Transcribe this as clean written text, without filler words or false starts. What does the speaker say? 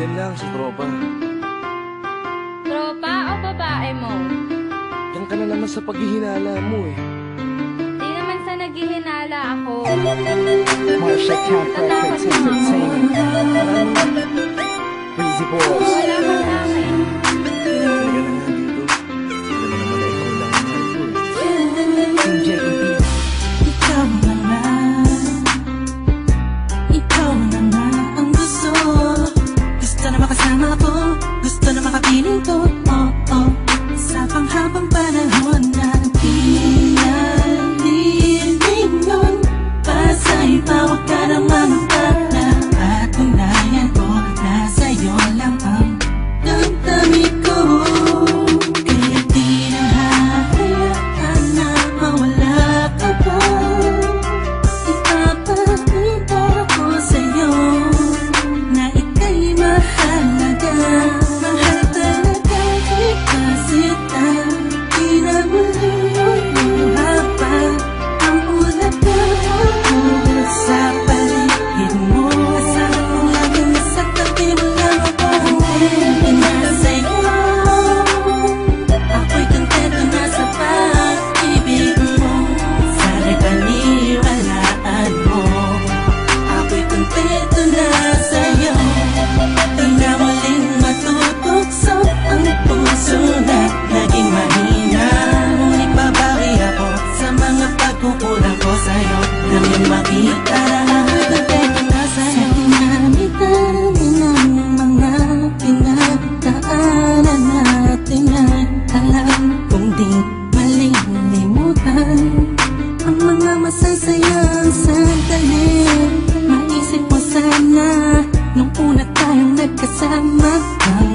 Yan lang, si tropa. Tropa o babae mo? Yan ka na naman sa paghihinala mo eh. Di naman sa naghihinala ako. Marsha Camp Records Entertainment. Breezy Boys. Wala ka sa akin. Talaga na nga dito. Hindi naman na ikaw lang ang mahal ko eh. DJ EP. Ikaw na nga. Ikaw na nga ang gusto. Gusto na makasama ko. Gusto na makapiling ko. Oh, oh. Sa panghabang panahon na pinalilingon. Pasa'y bawag ka naman para patunayan ko na sa'yo lang ang damdamin ko. Kaya di na hahayaan na mawala ka pa. Ipapakita ko sa'yo na ika'y mahalaga. Mahal talaga kita sita. Di na muling haba ang ulaga sa paligid mo. Asahan mo lagi nasa tabi mo lang ako. Kontento na sa'yo. Ako'y kontento na sa pag-ibig mo. Sana'y paniwalaan mo. Ako'y kontento na sa'yo. Di na muling matutukso ang puso na naging mahina. Ngunit babawi ako sa mga pagkukulang ko sa'yo. Nang yung makita na ako'y kontento na sa'yo. Sa dinami-dami ng mga pinagdaanan natin ay alam kong di malilimutan ang mga masasayang sandali. Maisip mo sana nung una tayong nagkasama ang